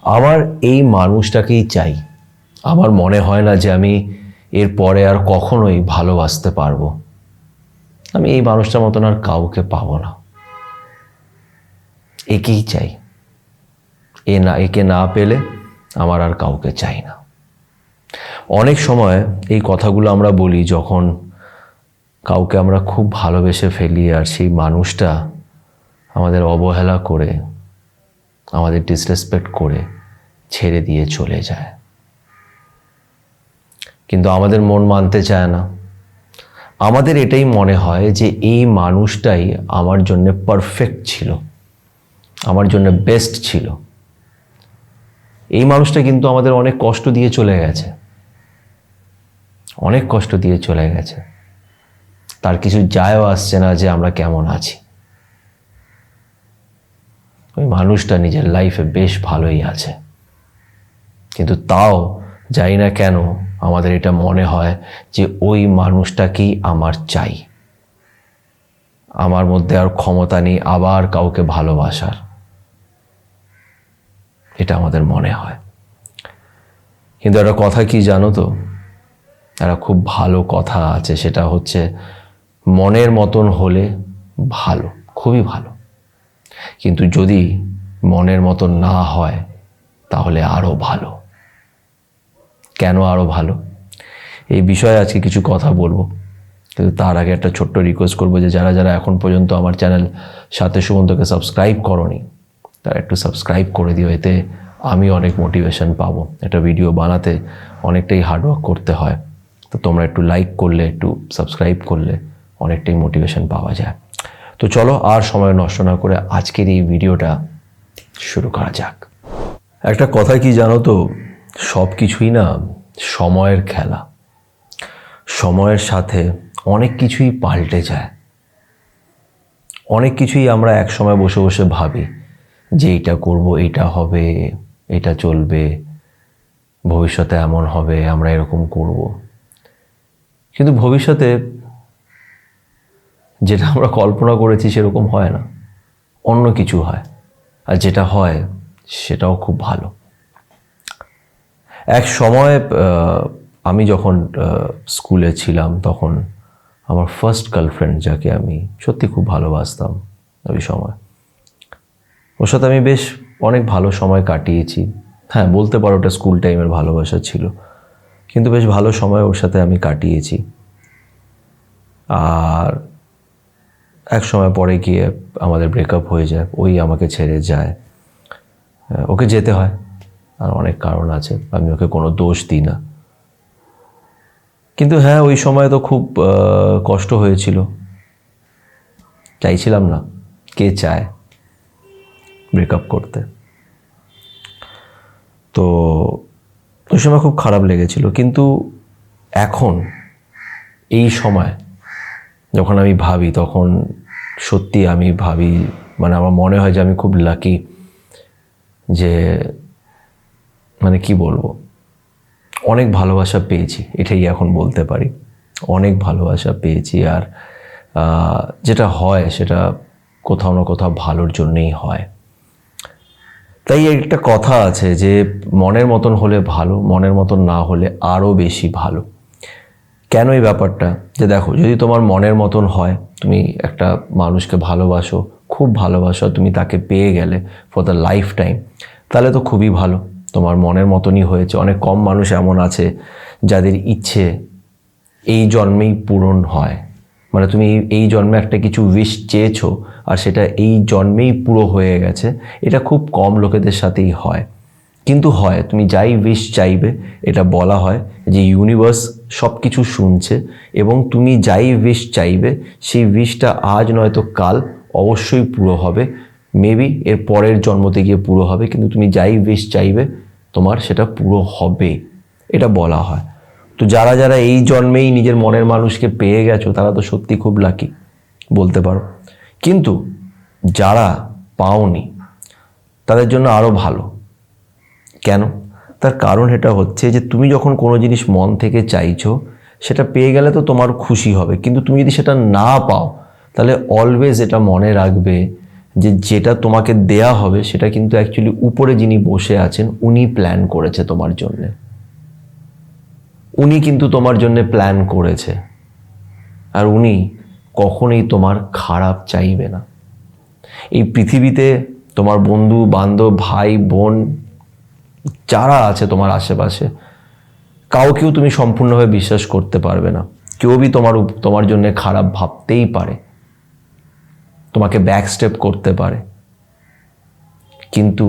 আমার এই মানুষটাকেই চাই। আমার মনে হয় না যে আমি এর পরে আর কখনোই ভালোবাসতে পারবো। আমি এই মানুষটার মতন আর কাউকে পাবো না। একেই চাই। একে না পেলে আমার আর কাউকে চাই না। অনেক সময় এই কথাগুলো আমরা বলি যখন কাউকে আমরা খুব ভালোবেসে ফেলি আর সেই মানুষটা আমাদের অবহেলা করে, আমাদের ডিসরেসপেক্ট করে ছেড়ে দিয়ে চলে যায়। কিন্তু আমাদের মন মানতে চায় না। আমাদের এটাই মনে হয় যে এই মানুষটাই আমার জন্য পারফেক্ট ছিল, আমার জন্য বেস্ট ছিল। এই মানুষটা কিন্তু আমাদের অনেক কষ্ট দিয়ে চলে গেছে, অনেক কষ্ট দিয়ে চলে গেছে। তার কিছু যায়ও আসছে না যে আমরা কেমন আছি। ওই মানুষটা নিজের লাইফে বেশ ভালোই আছে, কিন্তু তাও জানি না কেন আমাদের এটা মনে হয় যে ওই মানুষটাকেই আমার চাই। আমার মধ্যে আর ক্ষমতা নেই আবার কাউকে ভালোবাসার, এটা আমাদের মনে হয়। কিন্তু একটা কথা কি জানো তো, একটা খুব ভালো কথা আছে, সেটা হচ্ছে মনের মতন হলে ভালো, খুবই ভালো। কিন্তু যদি মনের মতন না হয় তাহলে আরো ভালো। কেন আরো ভালো, এই বিষয়ে আজকে কিছু কথা বলবো। কিন্তু তার আগে একটা ছোট্ট রিকোয়েস্ট করবো যে যারা যারা এখন পর্যন্ত আমার চ্যানেল সাথে সুমন্তকে সাবস্ক্রাইব করনি, তারা একটু সাবস্ক্রাইব করে দিও। এতে আমি অনেক মোটিভেশন পাবো। একটা ভিডিও বানাতে অনেকটাই হার্ডওয়ার্ক করতে হয়, তো তোমরা একটু লাইক করলে, একটু সাবস্ক্রাইব করলে অনেকটাই মোটিভেশন পাওয়া যায়। তো চলো আর সময় নষ্ট না করে আজকের এই ভিডিওটা শুরু করা যাক। একটা কথা কি জানো তো, সব কিছুই না সময়ের খেলা। সময়ের সাথে অনেক কিছুই পাল্টে যায়। অনেক কিছুই আমরা এক সময় বসে বসে ভাবি যে এইটা করব, এইটা হবে, এটা চলবে, ভবিষ্যতে এমন হবে, আমরা এরকম করব। কিন্তু ভবিষ্যতে যেটা আমরা কল্পনা করেছি সেরকম হয় না, অন্য কিছু হয়। আর যেটা হয় সেটাও খুব ভালো। এক সময় আমি যখন স্কুলে ছিলাম তখন আমার ফার্স্ট গার্লফ্রেন্ড, যাকে আমি সত্যি খুব ভালোবাসতাম ওই সময়, ওর সাথে আমি বেশ অনেক ভালো সময় কাটিয়েছি। হ্যাঁ, বলতে পারো ওটা স্কুল টাইমের ভালোবাসা ছিল, কিন্তু বেশ ভালো সময় ওর সাথে আমি কাটিয়েছি। আর এক সময় পরে গিয়ে আমাদের ব্রেকআপ হয়ে যায়, ওই আমাকে ছেড়ে যায়। ওকে যেতে হয়, আর অনেক কারণ আছে, আমি ওকে কোনো দোষ দিই না। কিন্তু হ্যাঁ, ওই সময় তো খুব কষ্ট হয়েছিল, চাইছিলাম না। কে চায় ব্রেকআপ করতে? তো ওই সময় খুব খারাপ লেগেছিল। কিন্তু এখন এই সময় যখন আমি ভাবি, তখন সত্যি আমি ভাবি, মানে আমার মনে হয় যে আমি খুব লাকি, যে মানে কি বলবো, অনেক ভালোবাসা পেয়েছি, এটাই এখন বলতে পারি। অনেক ভালোবাসা পেয়েছি। আর যেটা হয় সেটা কোথাও না কোথাও ভালোর জন্যেই হয়। তাই একটা কথা আছে যে মনের মতন হলে ভালো, মনের মতন না হলে আরও বেশি ভালো। কেন এই ব্যাপারটা? যে দেখো, যদি তোমার মনের মতন হয়, তুমি একটা মানুষকে ভালোবাসো, খুব ভালোবাসো, তুমি তাকে পেয়ে গেলে ফর দ্য লাইফ টাইম, তাহলে তো খুবই ভালো, তোমার মনের মতনই হয়েছে। অনেক কম মানুষ এমন আছে যাদের ইচ্ছে এই জন্মেই পূরণ হয়। মানে তুমি এই জন্মে একটা কিছু উইশ চেয়েছো আর সেটা এই জন্মেই পুরো হয়ে গেছে, এটা খুব কম লোকেদের সাথেই হয়। কিন্তু হয়, তুমি যাই উইশ চাইবে, এটা বলা হয় যে ইউনিভার্স সব কিছু শুনছে, এবং তুমি যাই উইশ চাইবে সেই উইশটা আজ নয়তো কাল অবশ্যই পুরো হবে। মেবি এর পরের জন্মতে গিয়ে পুরো হবে, কিন্তু তুমি যাই উইশ চাইবে তোমার সেটা পুরো হবে, এটা বলা হয়। তো যারা যারা এই জন্মেই নিজের মনের মানুষকে পেয়ে গেছো, তারা তো সত্যি খুব লাকি বলতে পারো। কিন্তু যারা পাওনি তাদের জন্য আরও ভালো। কেন? তার কারণ এটা হচ্ছে যে তুমি যখন কোনো জিনিস মন থেকে চাইছো, সেটা পেয়ে গেলে তো তোমার খুশি হবে। কিন্তু তুমি যদি সেটা না পাও, তাহলে অলওয়েজ এটা মনে রাখবে যে যেটা তোমাকে দেয়া হবে সেটা কিন্তু অ্যাকচুয়ালি উপরে যিনি বসে আছেন উনি প্ল্যান করেছে তোমার জন্যে। উনি কিন্তু তোমার জন্যে প্ল্যান করেছে, আর উনি কখনোই তোমার খারাপ চাইবে না। এই পৃথিবীতে তোমার বন্ধু বান্ধব ভাই বোন যারা আছে তোমার আশেপাশে, কাউকেও তুমি সম্পূর্ণভাবে বিশ্বাস করতে পারবে না। কেউ বি তোমার জন্য খারাপ ভাবতেই পারে, তোমাকে ব্যাকস্টেপ করতে পারে, কিন্তু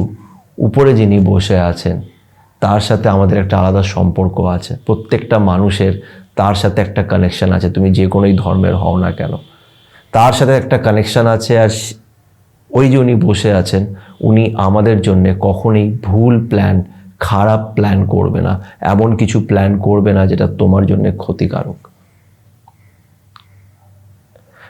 উপরে যিনি বসে আছেন তার সাথে আমাদের একটা আলাদা সম্পর্ক আছে। প্রত্যেকটা মানুষের তার সাথে একটা কানেকশন আছে, তুমি যে কোনোই ধর্মের হও না কেন, তার সাথে একটা কানেকশন আছে। আর ওই যে উনি বসে আছেন, উনি আমাদের জন্য কখনোই ভুল প্ল্যান, খারাপ প্ল্যান করবে না, এমন কিছু প্ল্যান করবে না যেটা তোমার জন্য ক্ষতিকারক।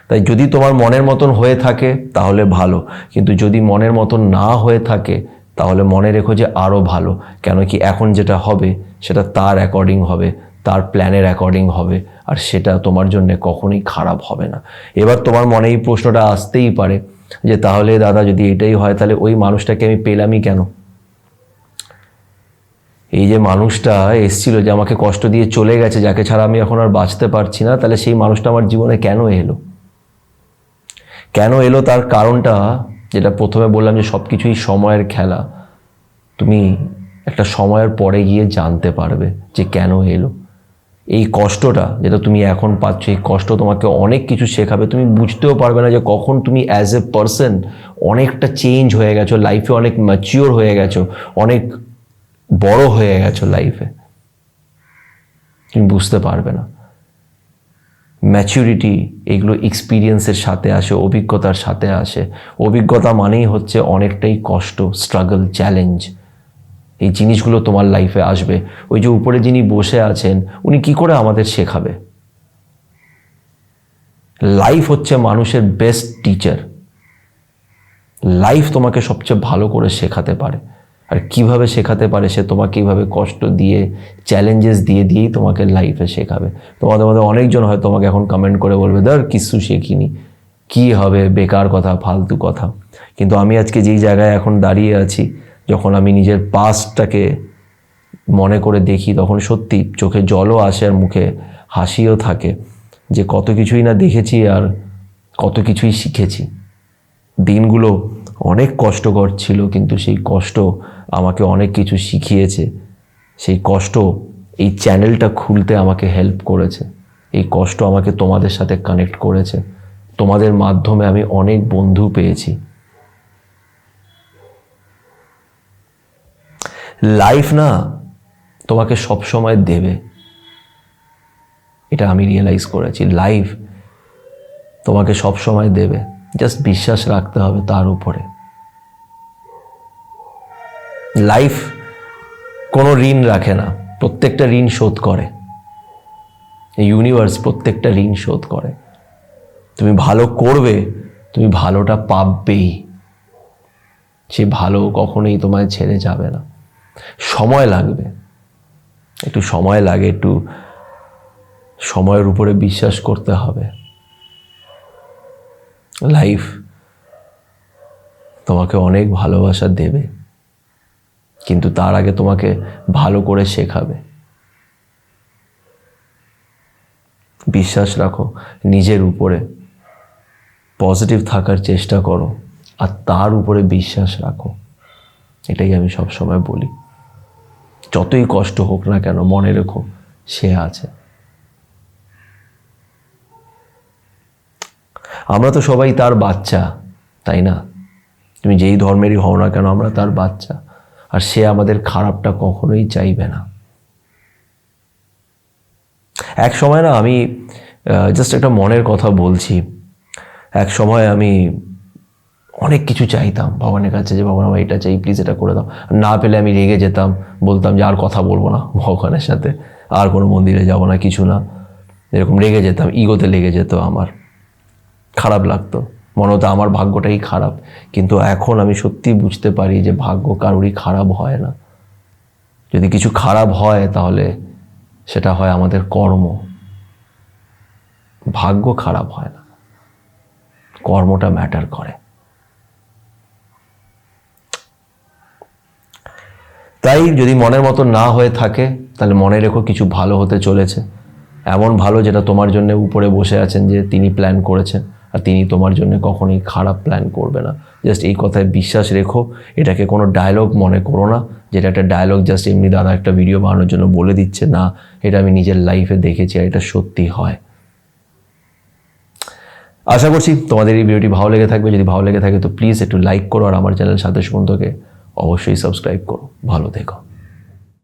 তাই যদি তোমার মনের মতন হয়ে থাকে তাহলে ভালো, কিন্তু যদি মনের মতন না হয়ে থাকে তাহলে মনে রেখো যে আরও ভালো। কেন কি এখন যেটা হবে সেটা তার অ্যাকর্ডিং হবে, তার প্ল্যানের অ্যাকর্ডিং হবে, আর সেটা তোমার জন্য কখনোই খারাপ হবে না। এবার তোমার মনে এই প্রশ্নটা আসতেই পারে যে তাহলে দাদা যদি এটাই হয় তাহলে ওই মানুষটাকে আমি পেলামই কেন? এই যে মানুষটা এসেছিল, যে আমাকে কষ্ট দিয়ে চলে গেছে, যাকে ছাড়া আমি এখন আর বাঁচতে পারছি না, তাহলে সেই মানুষটা আমার জীবনে কেন এলো? কেন এলো তার কারণটা, যেটা প্রথমে বললাম যে সব কিছুই সময়ের খেলা, তুমি একটা সময়ের পরে গিয়ে জানতে পারবে যে কেন এলো। এই কষ্টটা যেটা তুমি এখন পাচ্ছ, এই কষ্ট তোমাকে অনেক কিছু শেখাবে। তুমি বুঝতেও পারবে না যে কখন তুমি অ্যাজ এ পার্সন অনেকটা চেঞ্জ হয়ে গেছো, লাইফে অনেক ম্যাচিওর হয়ে গেছো, অনেক বড় হয়ে গেছো লাইফে, তুমি বুঝতে পারবে না। ম্যাচুরিটি এগুলো এক্সপিরিয়েন্সের সাথে আসে, অভিজ্ঞতার সাথে আসে। অভিজ্ঞতা মানেই হচ্ছে অনেকটাই কষ্ট, স্ট্রাগল, চ্যালেঞ্জ। এই জিনিসগুলো তোমার লাইফে আসবে। ওই যে উপরে যিনি বসে আছেন উনি কি করে আমাদের শেখাবে? লাইফ হচ্ছে মানুষের বেস্ট টিচার। লাইফ তোমাকে সবচেয়ে ভালো করে শেখাতে পারে। আর কিভাবে শেখাতে পারে, সে তোমাকে এইভাবে কষ্ট দিয়ে, চ্যালেঞ্জেস দিয়েই তোমাকে লাইফে শেখাবে। তোমাদের মধ্যে অনেকজন হয়তো তোমাকে এখন কমেন্ট করে বলবে, ধর কিছু শেখিনি, কি হবে, বেকার কথা, ফালতু কথা। কিন্তু আমি আজকে যেই জায়গায় এখন দাঁড়িয়ে আছি, যখন আমি নিজের পাস্টটাকে মনে করে দেখি, তখন সত্যি চোখে জলও আসে আর মুখে হাসিও থাকে, যে কত কিছুই না দেখেছি আর কত কিছুই শিখেছি। দিনগুলো অনেক কষ্টকর ছিল, কিন্তু সেই কষ্ট আমাকে অনেক কিছু শিখিয়েছে। সেই কষ্ট এই চ্যানেলটা খুলতে আমাকে হেল্প করেছে। এই কষ্ট আমাকে তোমাদের সাথে কানেক্ট করেছে। তোমাদের মাধ্যমে আমি অনেক বন্ধু পেয়েছি। লাইফ না তোমাকে সব সময় দেবে, এটা আমি রিয়েলাইজ করেছি। লাইফ তোমাকে সব সময় দেবে, জাস্ট বিশ্বাস রাখতে হবে তার উপরে। লাইফ কোনো ঋণ রাখে না, প্রত্যেকটা ঋণ শোধ করে। এই ইউনিভার্স প্রত্যেকটা ঋণ শোধ করে। তুমি ভালো করবে, তুমি ভালোটা পাবেই। সে ভালো কখনোই তোমায় ছেড়ে যাবে না। সময় লাগবে, একটু সময় লাগে, একটু সময়ের উপরে বিশ্বাস করতে হবে। লাইফ তোমাকে অনেক ভালোবাসা দেবে, কিন্তু তার আগে তোমাকে ভালো করে শেখাবে। বিশ্বাস রাখো নিজের উপরে, পজিটিভ থাকার চেষ্টা করো, আর তার উপরে বিশ্বাস রাখো। এটাই আমি সব সময় বলি। যতই কষ্ট হোক না কেন, মনে রেখো সে আছে। আমরা তো সবাই তার বাচ্চা, তাই না? তুমি যেই ধর্মেরই হও না কেন, আমরা তার বাচ্চা, আর সে আমাদের খারাপটা কখনোই চাইবে না। এক সময় না, আমি জাস্ট একটা মনের কথা বলছি, এক সময় আমি অনেক কিছু চাইতাম ভগবানের কাছে, যে ভগবান আমার এটা চাই, প্লিজ এটা করে দাও। না পেলে আমি রেগে যেতাম, বলতাম যে আর কথা বলবো না ভগবানের সাথে, আর কোনো মন্দিরে যাব না, কিছু না, এরকম রেগে যেতাম, ইগোতে লেগে যেত, আমার খারাপ লাগতো, মনে হতো আমার ভাগ্যটাই খারাপ। কিন্তু এখন আমি সত্যি বুঝতে পারি যে ভাগ্য কারোরই খারাপ হয় না। যদি কিছু খারাপ হয় তাহলে সেটা হয় আমাদের কর্ম। ভাগ্য খারাপ হয় না, কর্মটা ম্যাটার করে। তাই যদি মনের মতো না হয়ে থাকে তাহলে মনে রেখো কিছু ভালো হতে চলেছে, এমন ভালো যেটা তোমার জন্য উপরে বসে আছেন যে তিনি প্ল্যান করেছেন, আর তিনি তোমার জন্য কখনোই খারাপ প্ল্যান করবে না। জাস্ট এই কথায় বিশ্বাস রেখো, এটাকে কোনো ডায়লগ মনে করো না, যেটা একটা ডায়লগ জাস্ট এমনি দাদা একটা ভিডিও বানানোর জন্য বলে দিচ্ছে, না, এটা আমি নিজের লাইফে দেখেছি আর এটা সত্যি হয়। আশা করছি তোমাদের এই ভিডিওটি ভালো লেগে থাকবে। যদি ভালো লেগে থাকে তো প্লিজ একটু লাইক করো, আর আমার চ্যানেল সাথে সুমন্তকে অবশ্যই সাবস্ক্রাইব করো। ভালো থেকো।